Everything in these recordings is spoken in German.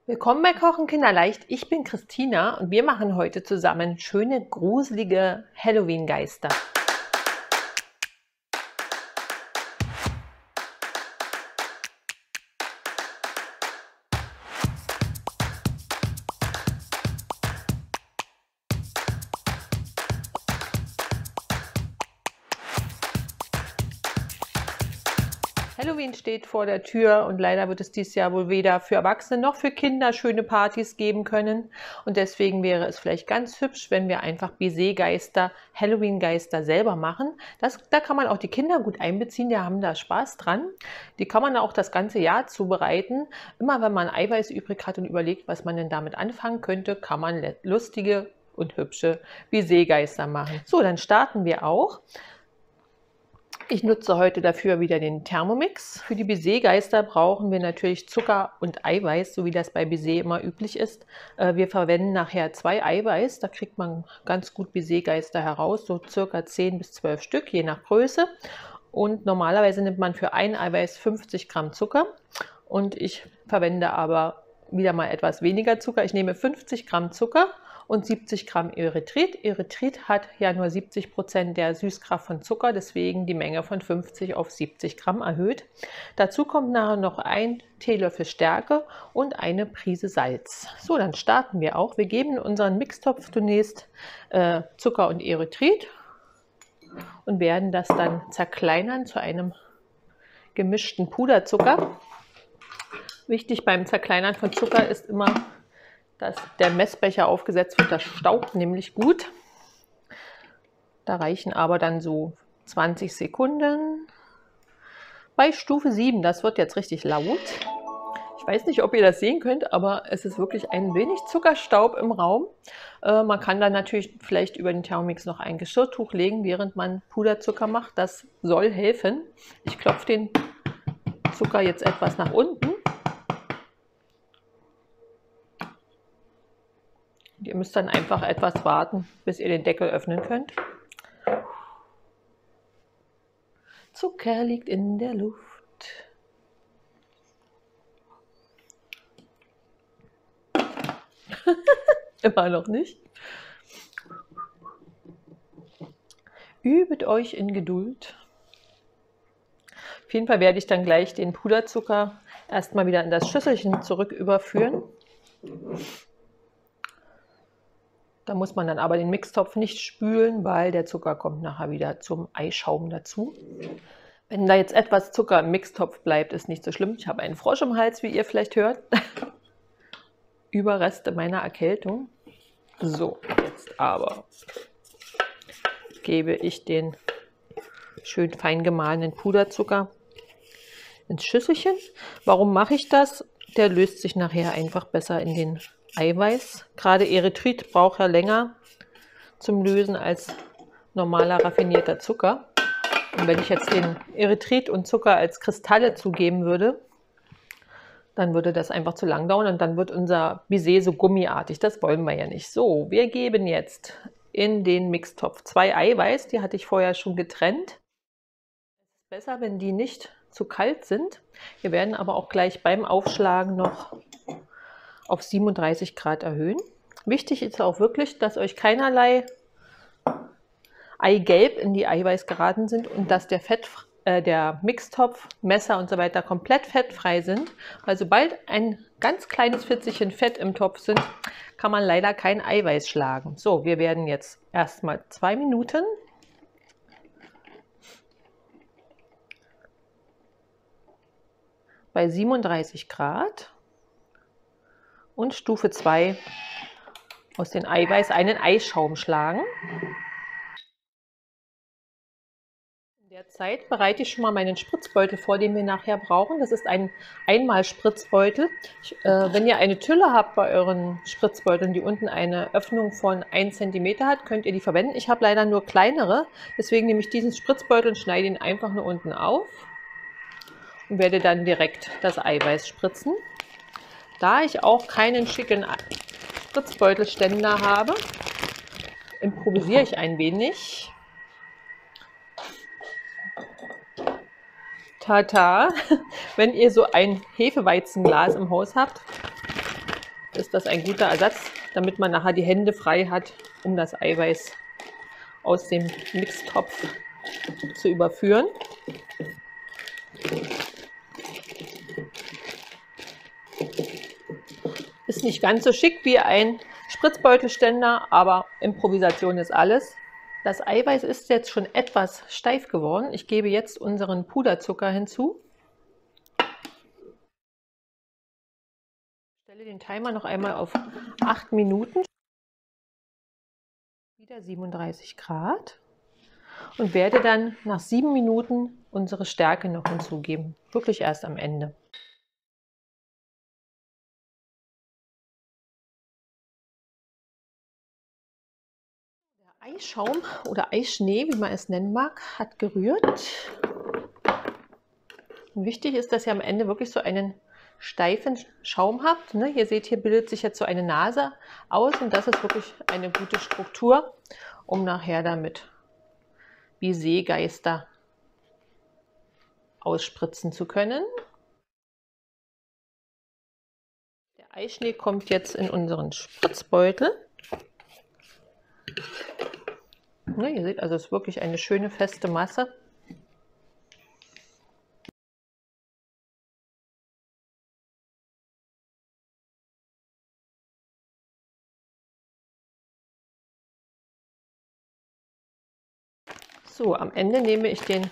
Willkommen bei Kochen Kinderleicht. Ich bin Christina und wir machen heute zusammen schöne, gruselige Halloween-Geister. Halloween steht vor der Tür und leider wird es dieses Jahr wohl weder für Erwachsene noch für Kinder schöne Partys geben können. Und deswegen wäre es vielleicht ganz hübsch, wenn wir einfach Baiser-Geister, Halloween-Geister selber machen. Da kann man auch die Kinder gut einbeziehen, die haben da Spaß dran. Die kann man auch das ganze Jahr zubereiten. Immer wenn man Eiweiß übrig hat und überlegt, was man denn damit anfangen könnte, kann man lustige und hübsche Baiser-Geister machen. So, dann starten wir auch. Ich nutze heute dafür wieder den Thermomix. Für die Baiser-Geister brauchen wir natürlich Zucker und Eiweiß, so wie das bei Baiser immer üblich ist. Wir verwenden nachher 2 Eiweiß, da kriegt man ganz gut Baiser-Geister heraus, so circa 10 bis 12 Stück, je nach Größe. Und normalerweise nimmt man für ein Eiweiß 50 Gramm Zucker und ich verwende aber wieder mal etwas weniger Zucker. Ich nehme 50 Gramm Zucker und 70 Gramm Erythrit. Erythrit hat ja nur 70% der Süßkraft von Zucker, deswegen die Menge von 50 auf 70 Gramm erhöht. Dazu kommt nachher noch ein Teelöffel Stärke und eine Prise Salz. So, dann starten wir auch. Wir geben in unseren Mixtopf zunächst Zucker und Erythrit und werden das dann zerkleinern zu einem gemischten Puderzucker. Wichtig beim Zerkleinern von Zucker ist immer, dass der Messbecher aufgesetzt wird, das staubt nämlich gut. Da reichen aber dann so 20 Sekunden. Bei Stufe 7, das wird jetzt richtig laut. Ich weiß nicht, ob ihr das sehen könnt, aber es ist wirklich ein wenig Zuckerstaub im Raum. Man kann dann natürlich vielleicht über den Thermomix noch ein Geschirrtuch legen, während man Puderzucker macht. Das soll helfen. Ich klopfe den Zucker jetzt etwas nach unten. Ihr müsst dann einfach etwas warten, bis ihr den Deckel öffnen könnt. Zucker liegt in der Luft. Immer noch nicht. Übet euch in Geduld. Auf jeden Fall werde ich dann gleich den Puderzucker erstmal wieder in das Schüsselchen zurück überführen. Da muss man dann aber den Mixtopf nicht spülen, weil der Zucker kommt nachher wieder zum Eischaum dazu. Wenn da jetzt etwas Zucker im Mixtopf bleibt, ist nicht so schlimm. Ich habe einen Frosch im Hals, wie ihr vielleicht hört. Überreste meiner Erkältung. So, jetzt aber gebe ich den schön fein gemahlenen Puderzucker ins Schüsselchen. Warum mache ich das? Der löst sich nachher einfach besser in den Eiweiß. Gerade Erythrit braucht ja länger zum Lösen als normaler raffinierter Zucker. Und wenn ich jetzt den Erythrit und Zucker als Kristalle zugeben würde, dann würde das einfach zu lang dauern und dann wird unser Baiser so gummiartig. Das wollen wir ja nicht. So, wir geben jetzt in den Mixtopf 2 Eiweiß. Die hatte ich vorher schon getrennt. Es ist besser, wenn die nicht zu kalt sind. Wir werden aber auch gleich beim Aufschlagen noch auf 37 Grad erhöhen. Wichtig ist auch wirklich, dass euch keinerlei Eigelb in die Eiweiß geraten sind und dass der Mixtopf, Messer und so weiter komplett fettfrei sind. Weil sobald ein ganz kleines Fitzelchen Fett im Topf sind, kann man leider kein Eiweiß schlagen. So, wir werden jetzt erstmal 2 Minuten bei 37 Grad und Stufe 2 aus dem Eiweiß einen Eischaum schlagen. In der Zeit bereite ich schon mal meinen Spritzbeutel vor, den wir nachher brauchen. Das ist ein Einmal-Spritzbeutel. Wenn ihr eine Tülle habt bei euren Spritzbeuteln, die unten eine Öffnung von 1 cm hat, könnt ihr die verwenden. Ich habe leider nur kleinere, deswegen nehme ich diesen Spritzbeutel und schneide ihn einfach nur unten auf und werde dann direkt das Eiweiß spritzen. Da ich auch keinen schicken Spritzbeutelständer habe, improvisiere ich ein wenig. Tata, wenn ihr so ein Hefeweizenglas im Haus habt, ist das ein guter Ersatz, damit man nachher die Hände frei hat, um das Eiweiß aus dem Mixtopf zu überführen. Ist nicht ganz so schick wie ein Spritzbeutelständer, aber Improvisation ist alles. Das Eiweiß ist jetzt schon etwas steif geworden. Ich gebe jetzt unseren Puderzucker hinzu. Ich stelle den Timer noch einmal auf 8 Minuten. Wieder 37 Grad. Und werde dann nach 7 Minuten unsere Stärke noch hinzugeben. Wirklich erst am Ende. Der Eischaum oder Eischnee, wie man es nennen mag, hat gerührt. Und wichtig ist, dass ihr am Ende wirklich so einen steifen Schaum habt. Ihr seht, hier bildet sich jetzt so eine Nase aus und das ist wirklich eine gute Struktur, um nachher damit Baiser-Geister ausspritzen zu können. Der Eischnee kommt jetzt in unseren Spritzbeutel. Ihr seht, also es ist wirklich eine schöne feste Masse. So, am Ende nehme ich den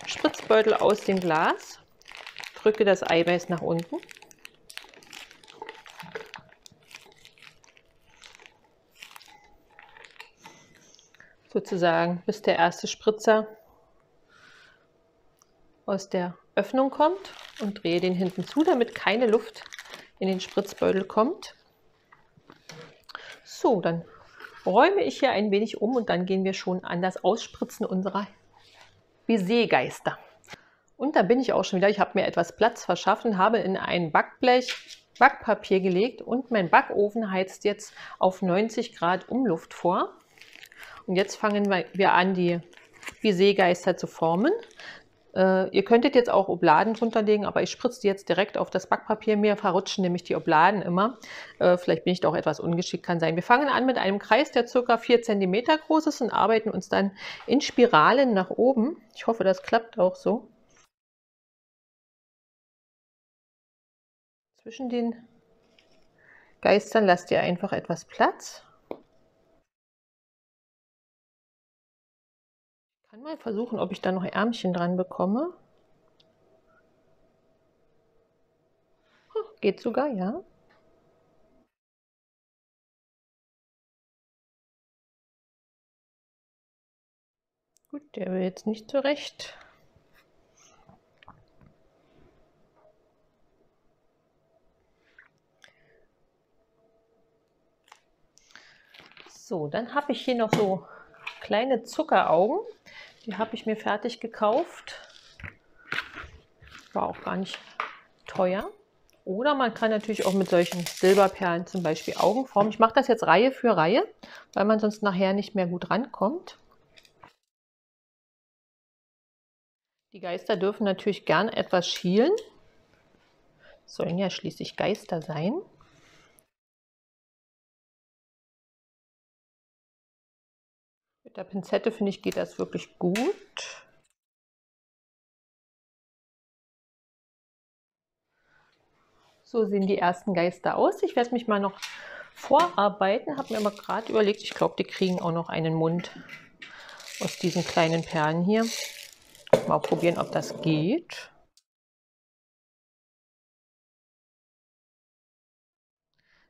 Spritzbeutel aus dem Glas, drücke das Eiweiß nach unten. Sozusagen, bis der erste Spritzer aus der Öffnung kommt und drehe den hinten zu, damit keine Luft in den Spritzbeutel kommt. So, dann räume ich hier ein wenig um und dann gehen wir schon an das Ausspritzen unserer Baiser-Geister. Und da bin ich auch schon wieder. Ich habe mir etwas Platz verschaffen, habe in ein Backblech Backpapier gelegt und mein Backofen heizt jetzt auf 90 Grad Umluft vor. Und jetzt fangen wir an, die Baiser-Geister zu formen. Ihr könntet jetzt auch Obladen drunter legen, aber ich spritze die jetzt direkt auf das Backpapier. Mir verrutschen nämlich die Obladen immer. Vielleicht bin ich da auch etwas ungeschickt, kann sein. Wir fangen an mit einem Kreis, der ca. 4 cm groß ist und arbeiten uns dann in Spiralen nach oben. Ich hoffe, das klappt auch so. Zwischen den Geistern lasst ihr einfach etwas Platz. Ich kann mal versuchen, ob ich da noch Ärmchen dran bekomme. Geht sogar, ja. Gut, der will jetzt nicht zurecht. So, dann habe ich hier noch so kleine Zuckeraugen. Die habe ich mir fertig gekauft. War auch gar nicht teuer. Oder man kann natürlich auch mit solchen Silberperlen zum Beispiel Augen formen. Ich mache das jetzt Reihe für Reihe, weil man sonst nachher nicht mehr gut rankommt. Die Geister dürfen natürlich gern etwas schielen. Sollen ja schließlich Geister sein. Mit der Pinzette, finde ich, geht das wirklich gut. So sehen die ersten Geister aus. Ich werde mich mal noch vorarbeiten. Habe mir aber gerade überlegt, ich glaube, die kriegen auch noch einen Mund aus diesen kleinen Perlen hier. Mal probieren, ob das geht.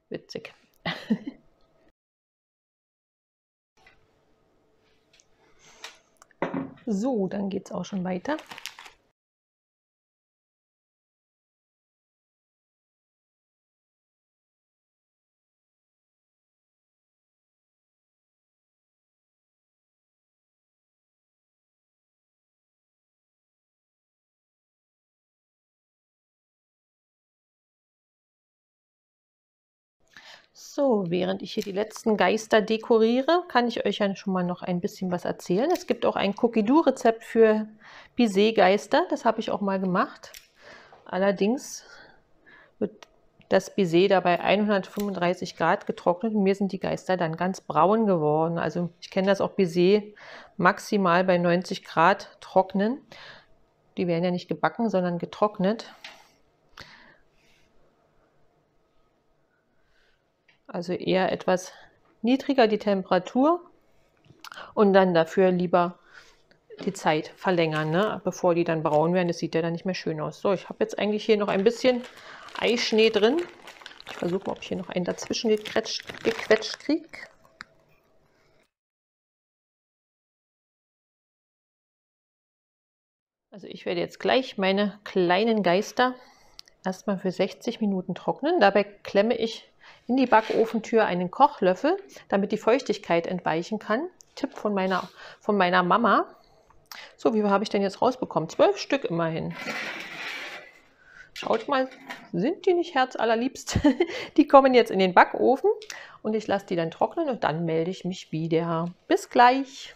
Witzig. So, dann geht es auch schon weiter. So, während ich hier die letzten Geister dekoriere, kann ich euch ja schon mal noch ein bisschen was erzählen. Es gibt auch ein Cookie-Dough-Rezept für Baiser-Geister. Das habe ich auch mal gemacht. Allerdings wird das Baiser da bei 135 Grad getrocknet und mir sind die Geister dann ganz braun geworden. Also ich kenne das auch, Baiser maximal bei 90 Grad trocknen. Die werden ja nicht gebacken, sondern getrocknet. Also eher etwas niedriger die Temperatur und dann dafür lieber die Zeit verlängern, ne? Bevor die dann braun werden. Das sieht ja dann nicht mehr schön aus. So, ich habe jetzt eigentlich hier noch ein bisschen Eischnee drin. Ich versuche mal, ob ich hier noch einen dazwischen gequetscht kriege. Also ich werde jetzt gleich meine kleinen Geister erstmal für 60 Minuten trocknen. Dabei klemme ich in die Backofentür einen Kochlöffel, damit die Feuchtigkeit entweichen kann. Tipp von meiner Mama. So, wie viel habe ich denn jetzt rausbekommen? 12 Stück immerhin. Schaut mal, sind die nicht herzallerliebst? Die kommen jetzt in den Backofen und ich lasse die dann trocknen und dann melde ich mich wieder. Bis gleich.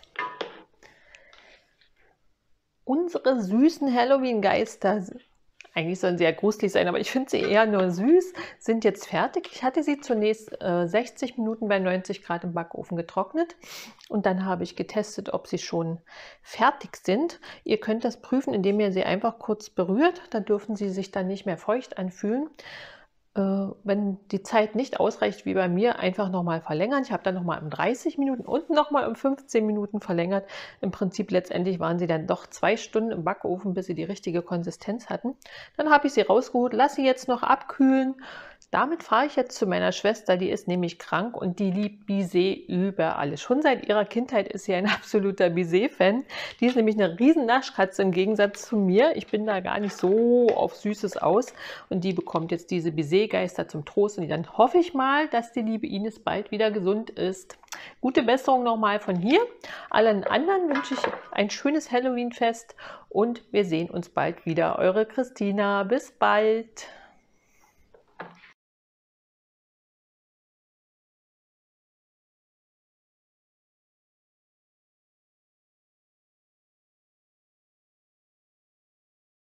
Unsere süßen Halloween-Geister, eigentlich sollen sie ja gruselig sein, aber ich finde sie eher nur süß, sind jetzt fertig. Ich hatte sie zunächst 60 Minuten bei 90 Grad im Backofen getrocknet und dann habe ich getestet, ob sie schon fertig sind. Ihr könnt das prüfen, indem ihr sie einfach kurz berührt, dann dürfen sie sich dann nicht mehr feucht anfühlen. Wenn die Zeit nicht ausreicht, wie bei mir, einfach nochmal verlängern. Ich habe dann nochmal um 30 Minuten und nochmal um 15 Minuten verlängert. Im Prinzip letztendlich waren sie dann doch 2 Stunden im Backofen, bis sie die richtige Konsistenz hatten. Dann habe ich sie rausgeholt, lasse sie jetzt noch abkühlen. Damit fahre ich jetzt zu meiner Schwester, die ist nämlich krank und die liebt Baiser über alles. Schon seit ihrer Kindheit ist sie ein absoluter Baiser-Fan. Die ist nämlich eine riesen Naschkatze im Gegensatz zu mir. Ich bin da gar nicht so auf Süßes aus und die bekommt jetzt diese Baiser-Geister zum Trost und dann hoffe ich mal, dass die liebe Ines bald wieder gesund ist. Gute Besserung nochmal von hier. Allen anderen wünsche ich ein schönes Halloween-Fest und wir sehen uns bald wieder. Eure Christina. Bis bald.